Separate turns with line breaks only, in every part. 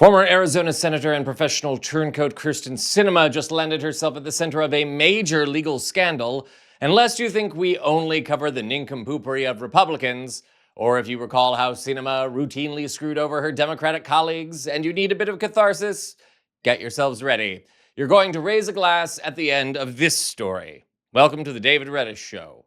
Former Arizona Senator and professional turncoat Kyrsten Sinema just landed herself at the center of a major legal scandal, unless you think we only cover the nincompoopery of Republicans, or if you recall how Sinema routinely screwed over her Democratic colleagues and you need a bit of catharsis, get yourselves ready. You're going to raise a glass at the end of this story. Welcome to the David Reddish Show.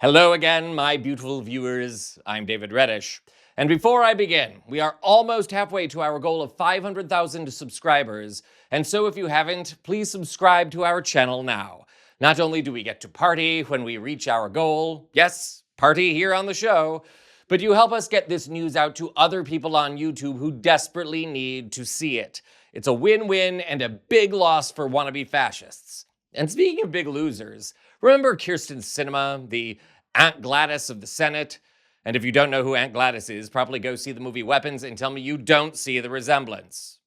Hello again, my beautiful viewers. I'm David Reddish. And before I begin, we are almost halfway to our goal of 500,000 subscribers. And so if you haven't, please subscribe to our channel now. Not only do we get to party when we reach our goal, yes, party here on the show, but you help us get this news out to other people on YouTube who desperately need to see it. It's a win-win and a big loss for wannabe fascists. And speaking of big losers, remember Kyrsten Sinema, the Aunt Gladys of the Senate? And if you don't know who Aunt Gladys is, probably go see the movie Weapons and tell me you don't see the resemblance.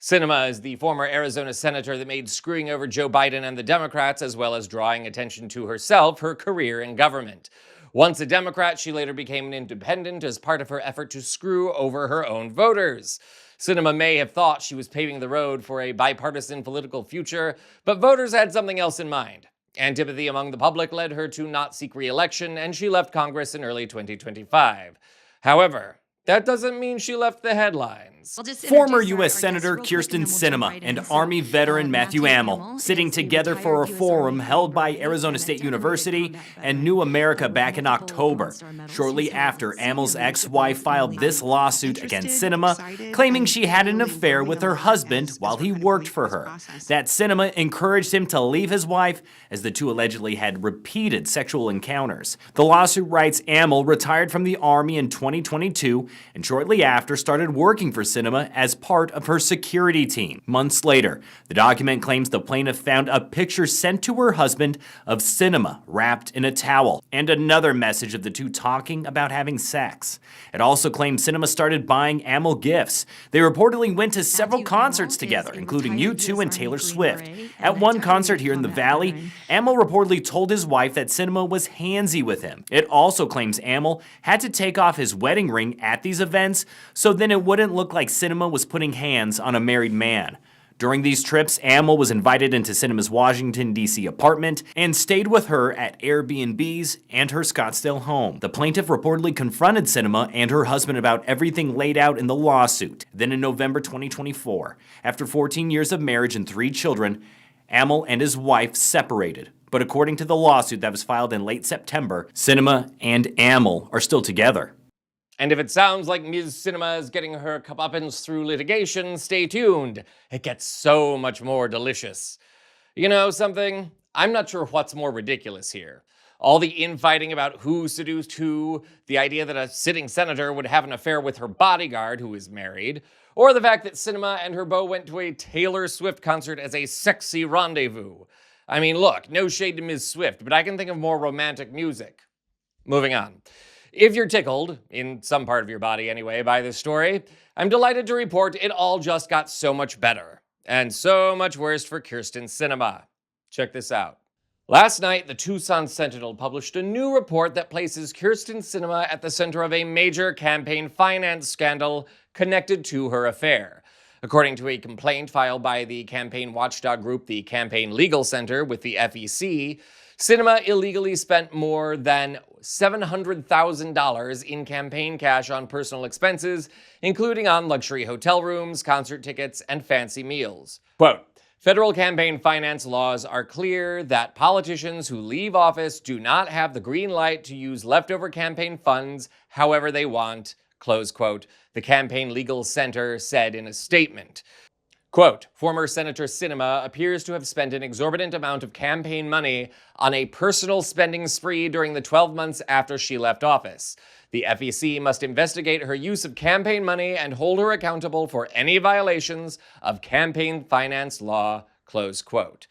Sinema is the former Arizona senator that made screwing over Joe Biden and the Democrats, as well as drawing attention to herself, her career in government. Once a Democrat, she later became an independent as part of her effort to screw over her own voters. Sinema may have thought she was paving the road for a bipartisan political future, but voters had something else in mind. Antipathy among the public led her to not seek re-election, and she left Congress in early 2025. However, that doesn't mean she left the headlines.
Former U.S. Senator Kyrsten Sinema and Army veteran Matthew Amell sitting together for a forum held by Arizona State University and New America back in October, shortly after Amell's ex-wife filed this lawsuit against Sinema, claiming she had an affair with her husband while he worked for her, that Sinema encouraged him to leave his wife as the two allegedly had repeated sexual encounters. The lawsuit writes Amell retired from the Army in 2022 and shortly after started working for Sinema as part of her security team. Months later, the document claims the plaintiff found a picture sent to her husband of Sinema wrapped in a towel and another message of the two talking about having sex. It also claims Sinema started buying Amell gifts. They reportedly went to several concerts together, including U2 and Taylor Swift. At one concert here in the Valley, Amell reportedly told his wife that Sinema was handsy with him. It also claims Amell had to take off his wedding ring at these events so then it wouldn't look like Sinema was putting hands on a married man. During these trips, Amell was invited into Sinema's Washington, D.C. apartment and stayed with her at Airbnbs and her Scottsdale home. The plaintiff reportedly confronted Sinema and her husband about everything laid out in the lawsuit. Then in November 2024, after 14 years of marriage and 3 children, Amell and his wife separated. But according to the lawsuit that was filed in late September, Sinema and Amell are still together.
And if it sounds like Ms. Sinema is getting her comeuppance through litigation, stay tuned. It gets so much more delicious. You know something? I'm not sure what's more ridiculous here. All the infighting about who seduced who, the idea that a sitting senator would have an affair with her bodyguard who is married, or the fact that Sinema and her beau went to a Taylor Swift concert as a sexy rendezvous. I mean, look, no shade to Ms. Swift, but I can think of more romantic music. Moving on. If you're tickled, in some part of your body anyway, by this story, I'm delighted to report it all just got so much better. And so much worse for Kyrsten Sinema. Check this out. Last night, the Tucson Sentinel published a new report that places Kyrsten Sinema at the center of a major campaign finance scandal connected to her affair. According to a complaint filed by the campaign watchdog group, the Campaign Legal Center, with the FEC, Sinema illegally spent more than $700,000 in campaign cash on personal expenses, including on luxury hotel rooms, concert tickets, and fancy meals. Quote, federal campaign finance laws are clear that politicians who leave office do not have the green light to use leftover campaign funds however they want, close quote, the Campaign Legal Center said in a statement. Quote, former Senator Sinema appears to have spent an exorbitant amount of campaign money on a personal spending spree during the 12 months after she left office. The FEC must investigate her use of campaign money and hold her accountable for any violations of campaign finance law, close quote.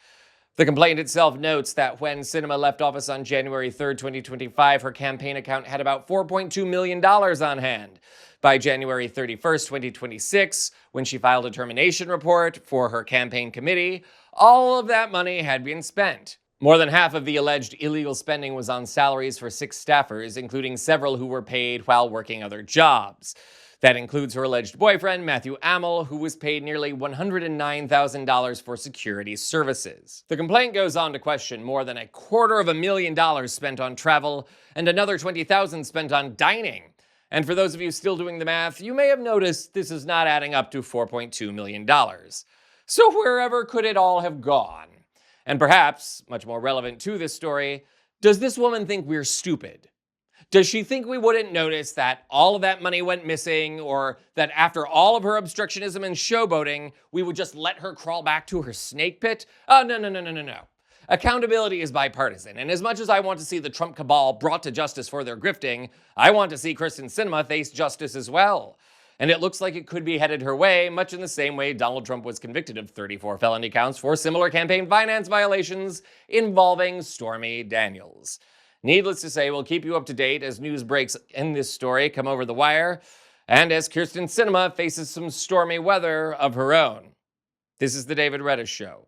The complaint itself notes that when Sinema left office on January 3rd, 2025, her campaign account had about $4.2 million on hand. By January 31st, 2026, when she filed a termination report for her campaign committee, all of that money had been spent. More than half of the alleged illegal spending was on salaries for 6 staffers, including several who were paid while working other jobs. That includes her alleged boyfriend, Matthew Amel, who was paid nearly $109,000 for security services. The complaint goes on to question more than $250,000 spent on travel and another $20,000 spent on dining. And for those of you still doing the math, you may have noticed this is not adding up to $4.2 million. So wherever could it all have gone? And perhaps, much more relevant to this story, does this woman think we're stupid? Does she think we wouldn't notice that all of that money went missing, or that after all of her obstructionism and showboating, we would just let her crawl back to her snake pit? Oh, no. Accountability is bipartisan, and as much as I want to see the Trump cabal brought to justice for their grifting, I want to see Kyrsten Sinema face justice as well. And it looks like it could be headed her way, much in the same way Donald Trump was convicted of 34 felony counts for similar campaign finance violations involving Stormy Daniels. Needless to say, we'll keep you up to date as news breaks in this story come over the wire, and as Kyrsten Sinema faces some stormy weather of her own. This is The David Reddish Show.